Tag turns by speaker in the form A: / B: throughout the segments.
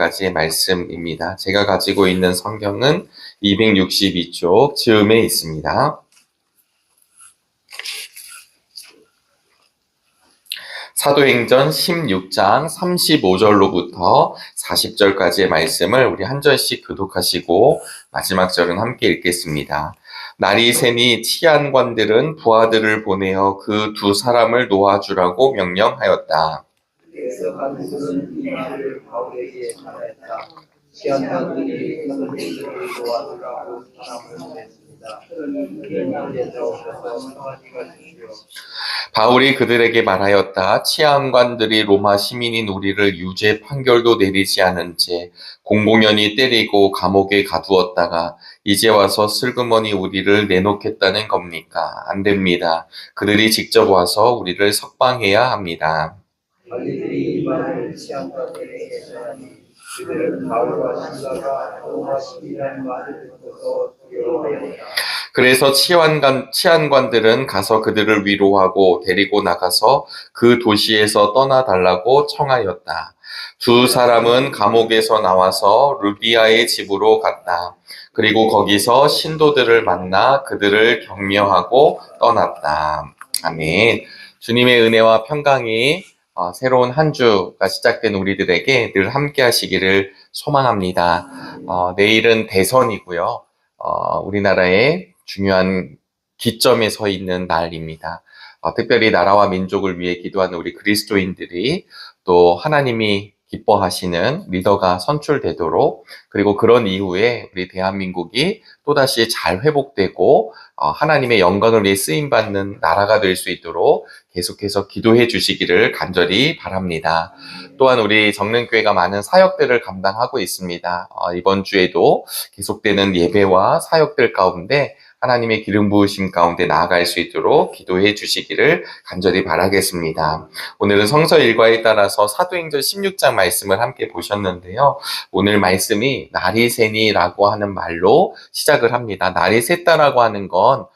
A: 가지의 말씀입니다. 제가 가지고 있는 성경은 262쪽 즈음에 있습니다. 사도행전 16장 35절로부터 40절까지의 말씀을 우리 한 절씩 교독하시고 마지막 절은 함께 읽겠습니다. 날이 새니 치안관들은 부하들을 보내어 그 두 사람을 놓아주라고 명령하였다.
B: 그래서 간수는 이 일을 바울에게 전하였다. 치안관들이 선생들을 도와주라고 사람을 보냈습니다. 그는 낮에서 오셔서 평안히가 주시오.
A: 바울이 그들에게 말하였다. 치안관들이 로마 시민인 우리를 유죄 판결도 내리지 않은 채 공공연히 때리고 감옥에 가두었다가 이제 와서 슬그머니 우리를 내놓겠다는 겁니까? 안 됩니다. 그들이 직접 와서 우리를 석방해야 합니다.
B: 관리들이 이 말을 치안관들에게 전하니 그들은 바울과 실라가 로마 시민이라는 말을 듣고서 두려워하였다.
A: 그래서 치안관들은 가서 그들을 위로하고 데리고 나가서 그 도시에서 떠나달라고 청하였다. 두 사람은 감옥에서 나와서 루디아의 집으로 갔다. 그리고 거기서 신도들을 만나 그들을 격려하고 떠났다. 아멘. 주님의 은혜와 평강이 새로운 한 주가 시작된 우리들에게 늘 함께 하시기를 소망합니다. 내일은 대선이고요. 우리나라의 중요한 기점에 서 있는 날입니다. 특별히 나라와 민족을 위해 기도하는 우리 그리스도인들이 또 하나님이 기뻐하시는 리더가 선출되도록, 그리고 그런 이후에 우리 대한민국이 또다시 잘 회복되고 하나님의 영광을 위해 쓰임받는 나라가 될 수 있도록 계속해서 기도해 주시기를 간절히 바랍니다. 또한 우리 정릉교회가 많은 사역들을 감당하고 있습니다. 이번 주에도 계속되는 예배와 사역들 가운데 하나님의 기름 부으심 가운데 나아갈 수 있도록 기도해 주시기를 간절히 바라겠습니다. 오늘은 성서 일과에 따라서 사도행전 16장 말씀을 함께 보셨는데요. 오늘 말씀이 날이 새니라고 하는 말로 시작을 합니다. 날이 샜다라고 하는 건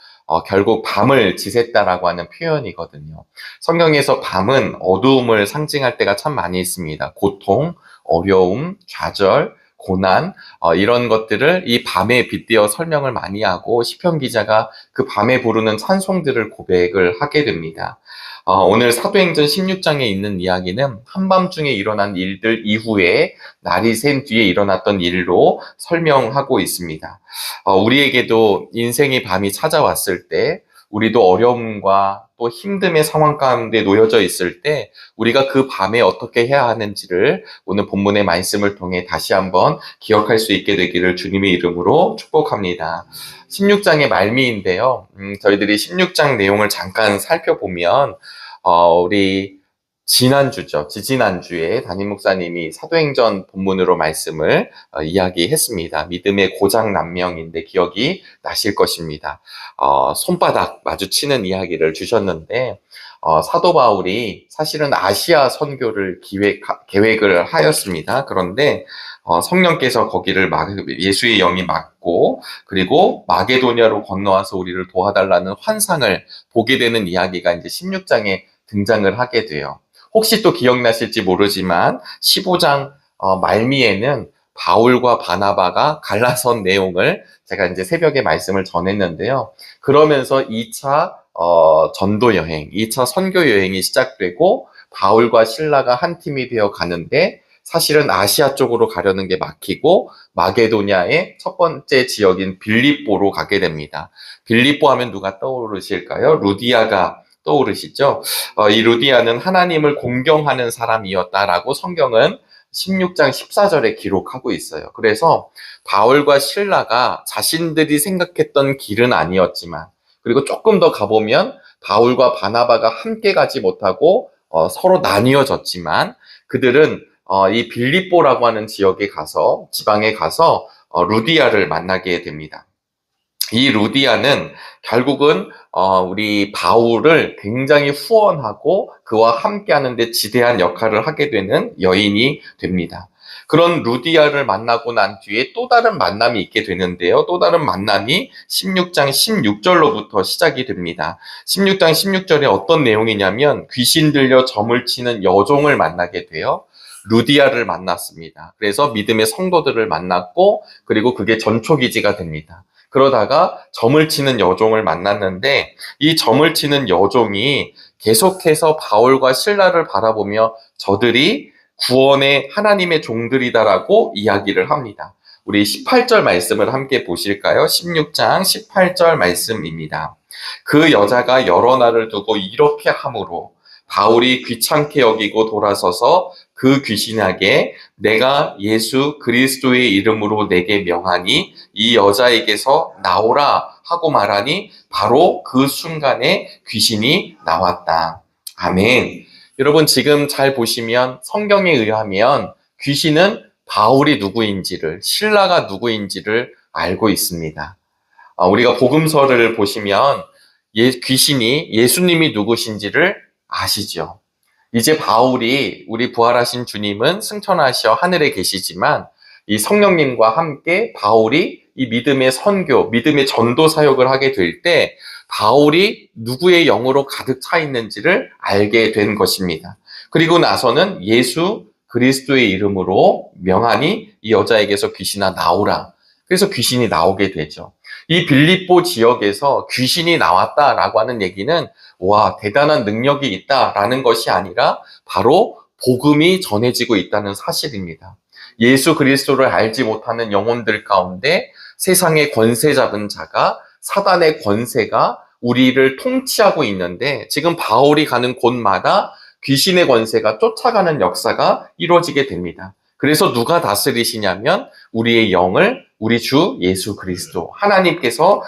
A: 결국 밤을 지샜다라고 하는 표현이거든요. 성경에서 밤은 어두움을 상징할 때가 참 많이 있습니다. 고통, 어려움, 좌절, 고난, 이런 것들을 이 밤에 빗대어 설명을 많이 하고 시편 기자가 그 밤에 부르는 찬송들을 고백을 하게 됩니다. 오늘 사도행전 16장에 있는 이야기는 한밤중에 일어난 일들 이후에 날이 샌 뒤에 일어났던 일로 설명하고 있습니다. 우리에게도 인생의 밤이 찾아왔을 때, 우리도 어려움과 또 힘듦의 상황 가운데 놓여져 있을 때 우리가 그 밤에 어떻게 해야 하는지를 오늘 본문의 말씀을 통해 다시 한번 기억할 수 있게 되기를 주님의 이름으로 축복합니다. 16장의 말미인데요. 저희들이 16장 내용을 잠깐 살펴보면 우리 지지난주에 담임 목사님이 사도행전 본문으로 말씀을 이야기했습니다. 믿음의 고장난명인데 기억이 나실 것입니다. 손바닥 마주치는 이야기를 주셨는데 사도 바울이 사실은 아시아 선교를 계획을 하였습니다. 그런데 성령께서 거기를 예수의 영이 막고, 그리고 마게도냐로 건너와서 우리를 도와달라는 환상을 보게 되는 이야기가 이제 16장에 등장을 하게 돼요. 혹시 또 기억나실지 모르지만 15장 말미에는 바울과 바나바가 갈라선 내용을 제가 이제 새벽에 말씀을 전했는데요. 그러면서 2차 전도 여행, 2차 선교 여행이 시작되고 바울과 실라가 한 팀이 되어 가는데 사실은 아시아 쪽으로 가려는 게 막히고 마게도냐의 첫 번째 지역인 빌립보로 가게 됩니다. 빌립보 하면 누가 떠오르실까요? 루디아가 떠오르시죠? 이 루디아는 하나님을 공경하는 사람이었다라고 성경은 16장 14절에 기록하고 있어요. 그래서 바울과 실라가 자신들이 생각했던 길은 아니었지만, 그리고 조금 더 가보면 바울과 바나바가 함께 가지 못하고 서로 나뉘어졌지만, 그들은 이 빌립보라고 하는 지방에 가서 루디아를 만나게 됩니다. 이 루디아는 결국은 우리 바울을 굉장히 후원하고 그와 함께하는 데 지대한 역할을 하게 되는 여인이 됩니다. 그런 루디아를 만나고 난 뒤에 또 다른 만남이 있게 되는데요. 또 다른 만남이 16장 16절로부터 시작이 됩니다. 16장 16절에 어떤 내용이냐면 귀신 들려 점을 치는 여종을 만나게 돼요. 루디아를 만났습니다. 그래서 믿음의 성도들을 만났고 그리고 그게 전초기지가 됩니다. 그러다가 점을 치는 여종을 만났는데 이 점을 치는 여종이 계속해서 바울과 실라를 바라보며 저들이 구원의 하나님의 종들이다라고 이야기를 합니다. 우리 18절 말씀을 함께 보실까요? 16장 18절 말씀입니다. 그 여자가 여러 날을 두고 이렇게 함으로 바울이 귀찮게 여기고 돌아서서 그 귀신에게 내가 예수 그리스도의 이름으로 내게 명하니 이 여자에게서 나오라 하고 말하니 바로 그 순간에 귀신이 나왔다. 아멘. 여러분 지금 잘 보시면 성경에 의하면 귀신은 바울이 누구인지를, 실라가 누구인지를 알고 있습니다. 우리가 복음서를 보시면 귀신이 예수님이 누구신지를 아시죠. 이제 바울이 우리 부활하신 주님은 승천하셔 하늘에 계시지만 이 성령님과 함께 바울이 이 믿음의 선교, 믿음의 전도 사역을 하게 될 때 바울이 누구의 영으로 가득 차 있는지를 알게 된 것입니다. 그리고 나서는 예수 그리스도의 이름으로 명하니 이 여자에게서 귀신아 나오라. 그래서 귀신이 나오게 되죠. 이 빌립보 지역에서 귀신이 나왔다라고 하는 얘기는 와, 대단한 능력이 있다라는 것이 아니라 바로 복음이 전해지고 있다는 사실입니다. 예수 그리스도를 알지 못하는 영혼들 가운데 세상의 권세 잡은 자가 사단의 권세가 우리를 통치하고 있는데 지금 바울이 가는 곳마다 귀신의 권세가 쫓아가는 역사가 이루어지게 됩니다. 그래서 누가 다스리시냐면 우리의 영을 우리 주 예수 그리스도 하나님께서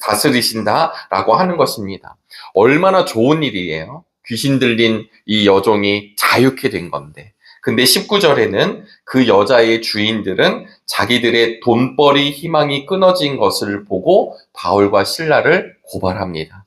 A: 다스리신다라고 하는 것입니다. 얼마나 좋은 일이에요. 귀신 들린 이 여종이 자유케 된 건데. 근데 19절에는 그 여자의 주인들은 자기들의 돈벌이 희망이 끊어진 것을 보고 바울과 실라를 고발합니다.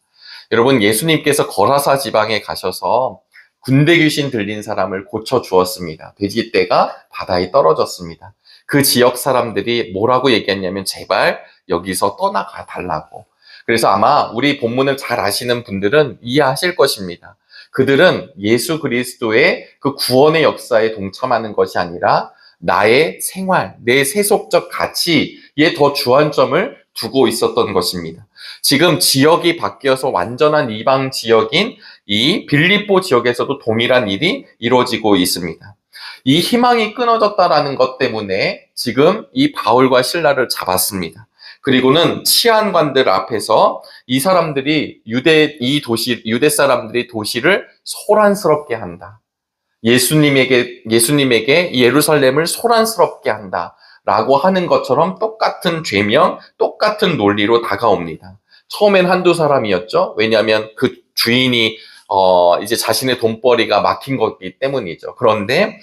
A: 여러분 예수님께서 거라사 지방에 가셔서 군대 귀신 들린 사람을 고쳐주었습니다. 돼지떼가 바다에 떨어졌습니다. 그 지역 사람들이 뭐라고 얘기했냐면 제발 여기서 떠나가 달라고. 그래서 아마 우리 본문을 잘 아시는 분들은 이해하실 것입니다. 그들은 예수 그리스도의 그 구원의 역사에 동참하는 것이 아니라 나의 생활, 내 세속적 가치에 더 주안점을 두고 있었던 것입니다. 지금 지역이 바뀌어서 완전한 이방 지역인 이 빌립보 지역에서도 동일한 일이 이루어지고 있습니다. 이 희망이 끊어졌다라는 것 때문에 지금 이 바울과 실라를 잡았습니다. 그리고는 치안관들 앞에서 이 사람들이 유대 사람들이 도시를 소란스럽게 한다. 예수님에게 예루살렘을 소란스럽게 한다. 라고 하는 것처럼 똑같은 죄명, 똑같은 논리로 다가옵니다. 처음엔 한두 사람이었죠. 왜냐하면 그 주인이 이제 자신의 돈벌이가 막힌 거기 때문이죠. 그런데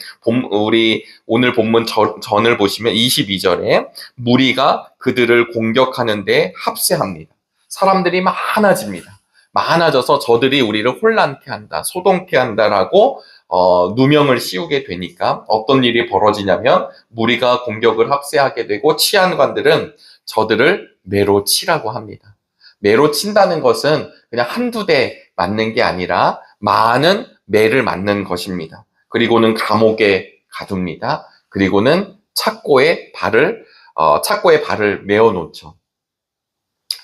A: 우리 오늘 본문 전을 보시면 22절에 무리가 그들을 공격하는데 합세합니다. 사람들이 많아집니다. 많아져서 저들이 우리를 혼란케 한다, 소동케 한다라고 누명을 씌우게 되니까 어떤 일이 벌어지냐면 무리가 공격을 합세하게 되고 치안관들은 저들을 매로 치라고 합니다. 매로 친다는 것은 그냥 한두 대 맞는 게 아니라 많은 매를 맞는 것입니다. 그리고는 감옥에 가둡니다. 그리고는 착고에 발을 메어 놓죠.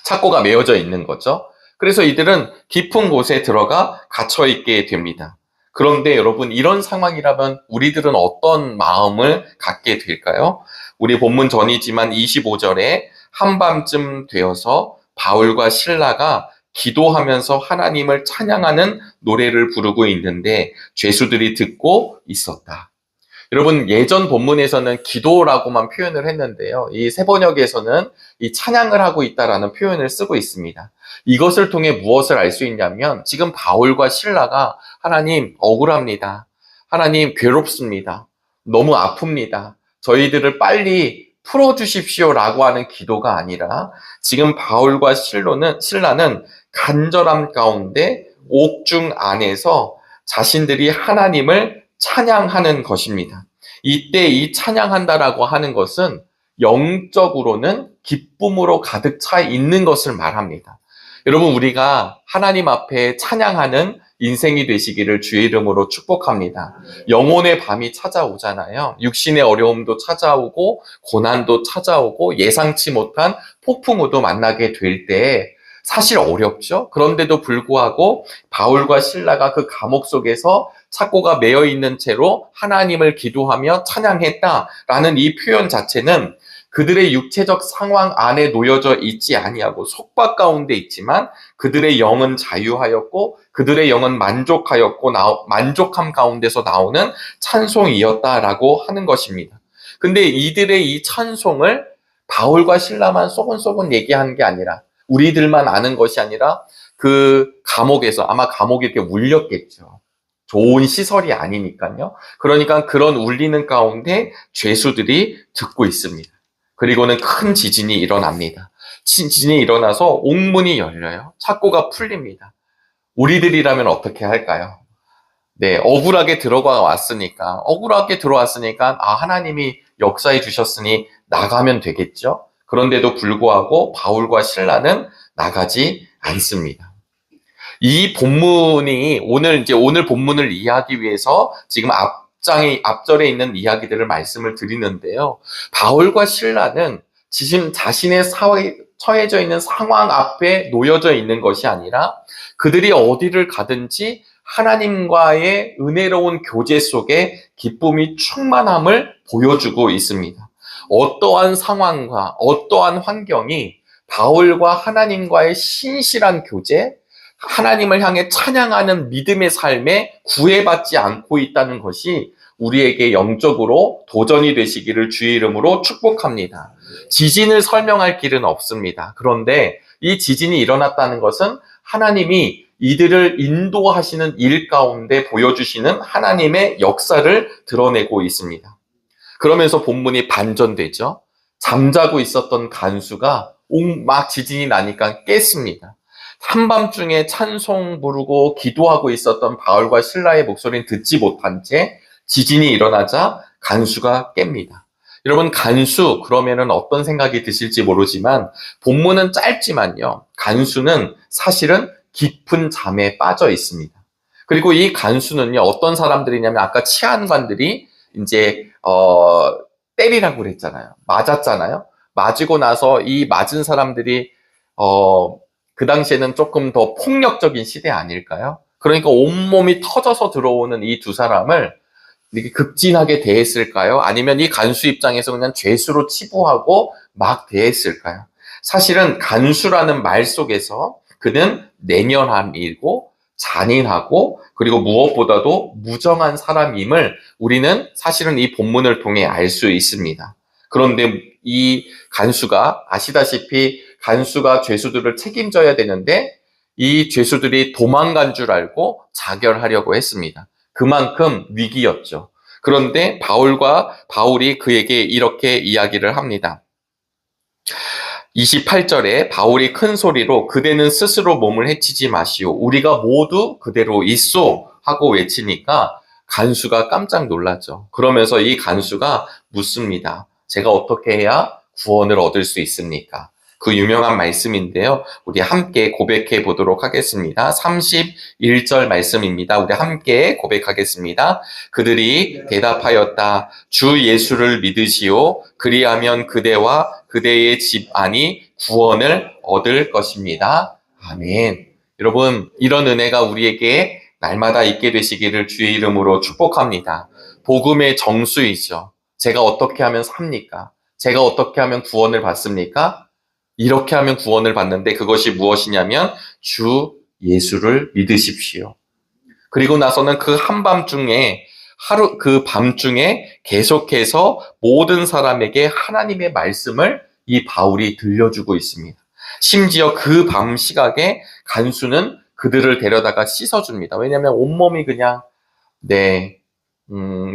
A: 착고가 메어져 있는 거죠. 그래서 이들은 깊은 곳에 들어가 갇혀 있게 됩니다. 그런데 여러분 이런 상황이라면 우리들은 어떤 마음을 갖게 될까요? 우리 본문 전이지만 25절에 한밤쯤 되어서 바울과 실라가 기도하면서 하나님을 찬양하는 노래를 부르고 있는데 죄수들이 듣고 있었다. 여러분 예전 본문에서는 기도라고만 표현을 했는데요. 이 세번역에서는 이 찬양을 하고 있다라는 표현을 쓰고 있습니다. 이것을 통해 무엇을 알 수 있냐면 지금 바울과 실라가 하나님 억울합니다. 하나님 괴롭습니다. 너무 아픕니다. 저희들을 빨리 풀어주십시오라고 하는 기도가 아니라 지금 바울과 실라는 간절함 가운데 옥중 안에서 자신들이 하나님을 찬양하는 것입니다. 이때 이 찬양한다라고 하는 것은 영적으로는 기쁨으로 가득 차 있는 것을 말합니다. 여러분 우리가 하나님 앞에 찬양하는 인생이 되시기를 주의 이름으로 축복합니다. 영혼의 밤이 찾아오잖아요. 육신의 어려움도 찾아오고 고난도 찾아오고 예상치 못한 폭풍우도 만나게 될 때 사실 어렵죠. 그런데도 불구하고 바울과 실라가 그 감옥 속에서 착고가 매여 있는 채로 하나님을 기도하며 찬양했다라는 이 표현 자체는 그들의 육체적 상황 안에 놓여져 있지 아니하고 속박 가운데 있지만 그들의 영은 자유하였고 그들의 영은 만족하였고 만족함 가운데서 나오는 찬송이었다라고 하는 것입니다. 근데 이들의 이 찬송을 바울과 실라만 소곤소곤 얘기한 게 아니라 우리들만 아는 것이 아니라 그 감옥에서 아마 감옥에 이렇게 울렸겠죠. 좋은 시설이 아니니까요. 그러니까 그런 울리는 가운데 죄수들이 듣고 있습니다. 그리고는 큰 지진이 일어납니다. 지진이 일어나서 옥문이 열려요. 착고가 풀립니다. 우리들이라면 어떻게 할까요? 네, 억울하게 들어왔으니까 하나님이 역사해 주셨으니 나가면 되겠죠. 그런데도 불구하고 바울과 실라는 나가지 않습니다. 이 본문이 오늘 본문을 이해하기 위해서 지금 앞절에 있는 이야기들을 말씀을 드리는데요. 바울과 실라는 지금 자신의 처해져 있는 상황 앞에 놓여져 있는 것이 아니라 그들이 어디를 가든지 하나님과의 은혜로운 교제 속에 기쁨이 충만함을 보여주고 있습니다. 어떠한 상황과 어떠한 환경이 바울과 하나님과의 신실한 교제, 하나님을 향해 찬양하는 믿음의 삶에 구애받지 않고 있다는 것이 우리에게 영적으로 도전이 되시기를 주의 이름으로 축복합니다. 지진을 설명할 길은 없습니다. 그런데 이 지진이 일어났다는 것은 하나님이 이들을 인도하시는 일 가운데 보여주시는 하나님의 역사를 드러내고 있습니다. 그러면서 본문이 반전되죠. 잠자고 있었던 간수가 막 지진이 나니까 깼습니다. 한밤중에 찬송 부르고 기도하고 있었던 바울과 실라의 목소리는 듣지 못한 채 지진이 일어나자 간수가 깹니다. 여러분, 간수 그러면은 어떤 생각이 드실지 모르지만 본문은 짧지만요. 간수는 사실은 깊은 잠에 빠져 있습니다. 그리고 이 간수는요, 어떤 사람들이냐면 아까 치안관들이 이제 때리라고 그랬잖아요. 맞았잖아요. 맞고 나서 이 맞은 사람들이 그 당시에는 조금 더 폭력적인 시대 아닐까요? 그러니까 온몸이 터져서 들어오는 이 두 사람을 이렇게 급진하게 대했을까요? 아니면 이 간수 입장에서 그냥 죄수로 치부하고 막 대했을까요? 사실은 간수라는 말 속에서 그는 내면함이고 잔인하고 그리고 무엇보다도 무정한 사람임을 우리는 사실은 이 본문을 통해 알 수 있습니다. 그런데 이 간수가 아시다시피 간수가 죄수들을 책임져야 되는데 이 죄수들이 도망간 줄 알고 자결하려고 했습니다. 그만큼 위기였죠. 그런데 바울이 그에게 이렇게 이야기를 합니다. 28절에 바울이 큰 소리로 그대는 스스로 몸을 해치지 마시오. 우리가 모두 그대로 있소 하고 외치니까 간수가 깜짝 놀랐죠. 그러면서 이 간수가 묻습니다. 제가 어떻게 해야 구원을 얻을 수 있습니까? 그 유명한 말씀인데요. 우리 함께 고백해 보도록 하겠습니다. 31절 말씀입니다. 우리 함께 고백하겠습니다. 그들이 대답하였다. 주 예수를 믿으시오. 그리하면 그대와 그대의 집안이 구원을 얻을 것입니다. 아멘. 여러분, 이런 은혜가 우리에게 날마다 있게 되시기를 주의 이름으로 축복합니다. 복음의 정수이죠. 제가 어떻게 하면 삽니까? 제가 어떻게 하면 구원을 받습니까? 이렇게 하면 구원을 받는데 그것이 무엇이냐면 주 예수를 믿으십시오. 그리고 나서는 그 한밤중에 그 밤중에 계속해서 모든 사람에게 하나님의 말씀을 이 바울이 들려주고 있습니다. 심지어 그 밤 시각에 간수는 그들을 데려다가 씻어줍니다. 왜냐하면 온몸이 그냥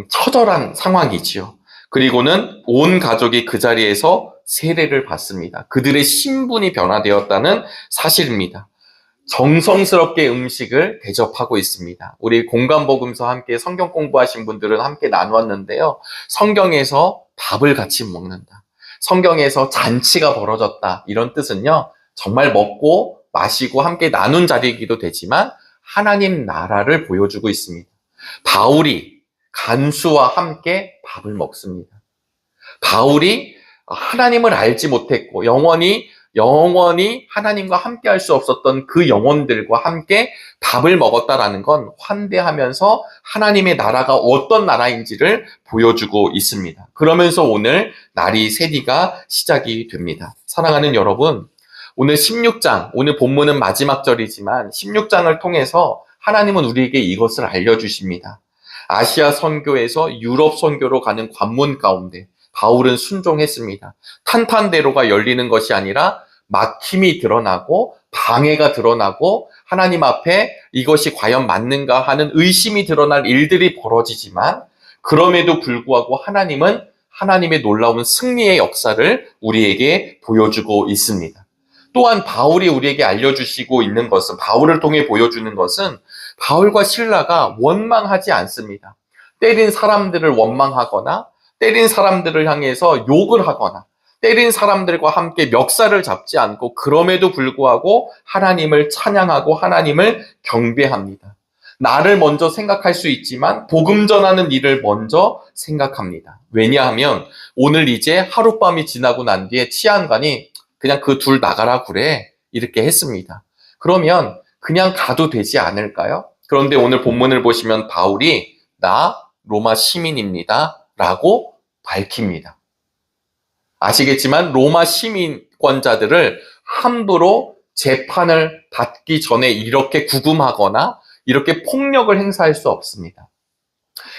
A: 처절한 상황이지요. 그리고는 온 가족이 그 자리에서 세례를 받습니다. 그들의 신분이 변화되었다는 사실입니다. 정성스럽게 음식을 대접하고 있습니다. 우리 공감복음서 함께 성경 공부하신 분들은 함께 나누었는데요. 성경에서 밥을 같이 먹는다. 성경에서 잔치가 벌어졌다. 이런 뜻은요. 정말 먹고 마시고 함께 나눈 자리이기도 되지만 하나님 나라를 보여주고 있습니다. 바울이 간수와 함께 밥을 먹습니다. 바울이 하나님을 알지 못했고 영원히 하나님과 함께 할 수 없었던 그 영혼들과 함께 밥을 먹었다라는 건 환대하면서 하나님의 나라가 어떤 나라인지를 보여주고 있습니다. 그러면서 오늘 날이 세디가 시작이 됩니다. 사랑하는 여러분, 오늘 16장, 오늘 본문은 마지막 절이지만 16장을 통해서 하나님은 우리에게 이것을 알려주십니다. 아시아 선교에서 유럽 선교로 가는 관문 가운데 바울은 순종했습니다. 탄탄대로가 열리는 것이 아니라 막힘이 드러나고 방해가 드러나고 하나님 앞에 이것이 과연 맞는가 하는 의심이 드러날 일들이 벌어지지만 그럼에도 불구하고 하나님은 하나님의 놀라운 승리의 역사를 우리에게 보여주고 있습니다. 또한 바울이 우리에게 알려주시고 있는 것은, 바울을 통해 보여주는 것은 바울과 실라가 원망하지 않습니다. 때린 사람들을 원망하거나 때린 사람들을 향해서 욕을 하거나 때린 사람들과 함께 멱살을 잡지 않고 그럼에도 불구하고 하나님을 찬양하고 하나님을 경배합니다. 나를 먼저 생각할 수 있지만 복음 전하는 일을 먼저 생각합니다. 왜냐하면 오늘 이제 하룻밤이 지나고 난 뒤에 치안관이 그냥 그 둘 나가라 그래 이렇게 했습니다. 그러면 그냥 가도 되지 않을까요? 그런데 오늘 본문을 보시면 바울이 나 로마 시민입니다 라고 밝힙니다. 아시겠지만 로마 시민권자들을 함부로 재판을 받기 전에 이렇게 구금하거나 이렇게 폭력을 행사할 수 없습니다.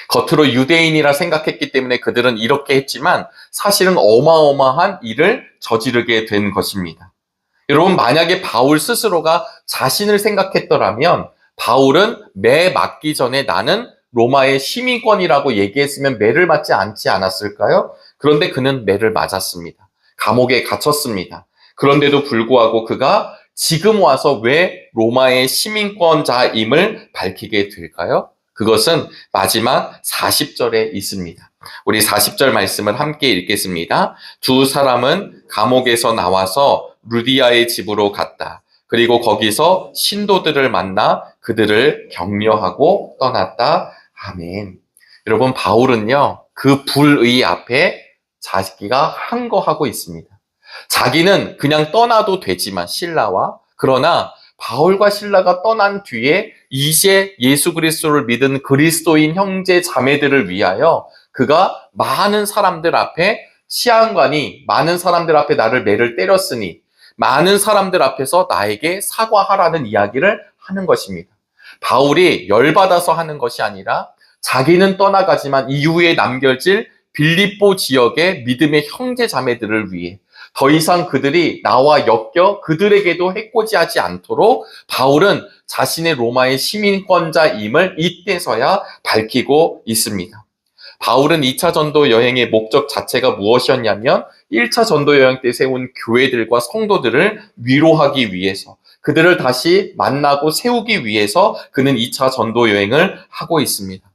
A: 겉으로 유대인이라 생각했기 때문에 그들은 이렇게 했지만 사실은 어마어마한 일을 저지르게 된 것입니다. 여러분, 만약에 바울 스스로가 자신을 생각했더라면 바울은 매 맞기 전에 나는 로마의 시민권이라고 얘기했으면 매를 맞지 않지 않았을까요? 그런데 그는 매를 맞았습니다. 감옥에 갇혔습니다. 그런데도 불구하고 그가 지금 와서 왜 로마의 시민권자임을 밝히게 될까요? 그것은 마지막 40절에 있습니다. 우리 40절 말씀을 함께 읽겠습니다. 두 사람은 감옥에서 나와서 루디아의 집으로 갔다. 그리고 거기서 신도들을 만나 그들을 격려하고 떠났다. 아멘. 여러분, 바울은요, 그 불의 앞에 자기가 항거하고 있습니다. 자기는 그냥 떠나도 되지만 실라와, 그러나 바울과 실라가 떠난 뒤에 이제 예수 그리스도를 믿은 그리스도인 형제 자매들을 위하여 그가 많은 사람들 앞에, 치안관이 많은 사람들 앞에 나를 매를 때렸으니 많은 사람들 앞에서 나에게 사과하라는 이야기를 하는 것입니다. 바울이 열받아서 하는 것이 아니라 자기는 떠나가지만 이후에 남겨질 빌립보 지역의 믿음의 형제 자매들을 위해 더 이상 그들이 나와 엮여 그들에게도 해코지하지 않도록 바울은 자신의 로마의 시민권자임을 이때서야 밝히고 있습니다. 바울은 2차 전도 여행의 목적 자체가 무엇이었냐면 1차 전도 여행 때 세운 교회들과 성도들을 위로하기 위해서, 그들을 다시 만나고 세우기 위해서 그는 2차 전도 여행을 하고 있습니다.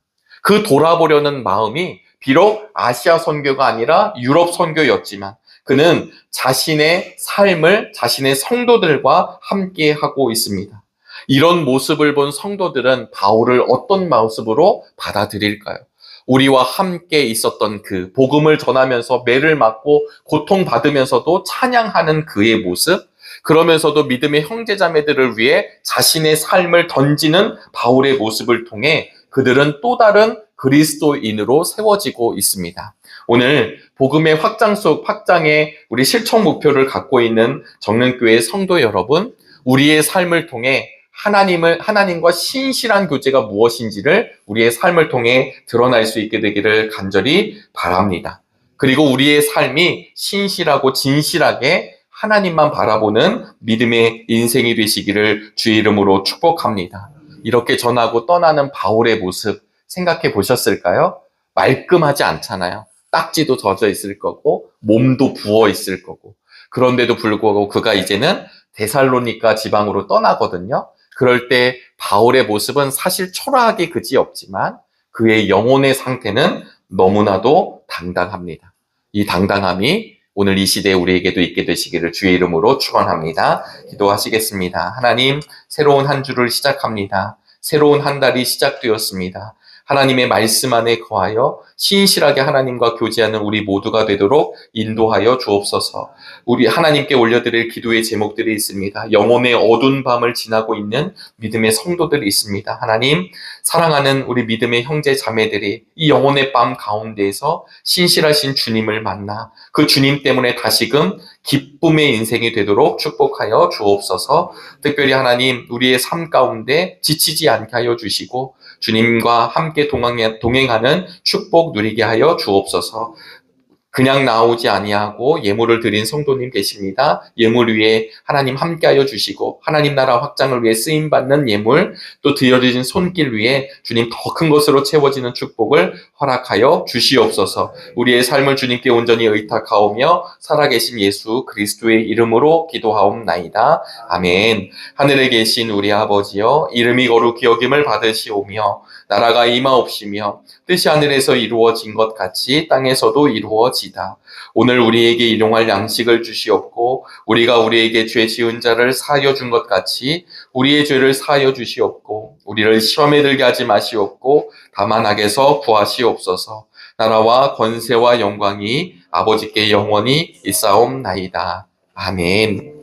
A: 그 돌아보려는 마음이 비록 아시아 선교가 아니라 유럽 선교였지만 그는 자신의 삶을 자신의 성도들과 함께 하고 있습니다. 이런 모습을 본 성도들은 바울을 어떤 모습으로 받아들일까요? 우리와 함께 있었던 그 복음을 전하면서 매를 맞고 고통받으면서도 찬양하는 그의 모습, 그러면서도 믿음의 형제자매들을 위해 자신의 삶을 던지는 바울의 모습을 통해 그들은 또 다른 그리스도인으로 세워지고 있습니다. 오늘 복음의 확장의 우리 실천 목표를 갖고 있는 정릉교회 성도 여러분, 우리의 삶을 통해 하나님과 신실한 교제가 무엇인지를 우리의 삶을 통해 드러날 수 있게 되기를 간절히 바랍니다. 그리고 우리의 삶이 신실하고 진실하게 하나님만 바라보는 믿음의 인생이 되시기를 주의 이름으로 축복합니다. 이렇게 전하고 떠나는 바울의 모습 생각해 보셨을까요? 말끔하지 않잖아요. 딱지도 젖어 있을 거고 몸도 부어 있을 거고, 그런데도 불구하고 그가 이제는 데살로니가 지방으로 떠나거든요. 그럴 때 바울의 모습은 사실 초라하게 그지없지만 그의 영혼의 상태는 너무나도 당당합니다. 이 당당함이 오늘 이 시대에 우리에게도 있게 되시기를 주의 이름으로 축원합니다. 기도하시겠습니다. 하나님, 새로운 한 주를 시작합니다. 새로운 한 달이 시작되었습니다. 하나님의 말씀 안에 거하여 신실하게 하나님과 교제하는 우리 모두가 되도록 인도하여 주옵소서. 우리 하나님께 올려드릴 기도의 제목들이 있습니다. 영혼의 어두운 밤을 지나고 있는 믿음의 성도들이 있습니다. 하나님, 사랑하는 우리 믿음의 형제 자매들이 이 영혼의 밤 가운데에서 신실하신 주님을 만나 그 주님 때문에 다시금 기쁨의 인생이 되도록 축복하여 주옵소서. 특별히 하나님, 우리의 삶 가운데 지치지 않게 하여 주시고 주님과 함께 동행하는 축복 누리게 하여 주옵소서. 그냥 나오지 아니하고 예물을 드린 성도님 계십니다. 예물 위에 하나님 함께하여 주시고 하나님 나라 확장을 위해 쓰임받는 예물, 또 드려진 손길 위에 주님 더 큰 것으로 채워지는 축복을 허락하여 주시옵소서. 우리의 삶을 주님께 온전히 의탁하오며 살아계신 예수 그리스도의 이름으로 기도하옵나이다. 아멘. 하늘에 계신 우리 아버지여, 이름이 거룩히 여김을 받으시오며 나라가 임하옵시며 뜻이 하늘에서 이루어진 것 같이 땅에서도 이루어지다. 오늘 우리에게 일용할 양식을 주시옵고 우리가 우리에게 죄 지은 자를 사하여 준 것 같이 우리의 죄를 사하여 주시옵고 우리를 시험에 들게 하지 마시옵고 다만 악에서 구하시옵소서. 나라와 권세와 영광이 아버지께 영원히 있사옵나이다. 아멘.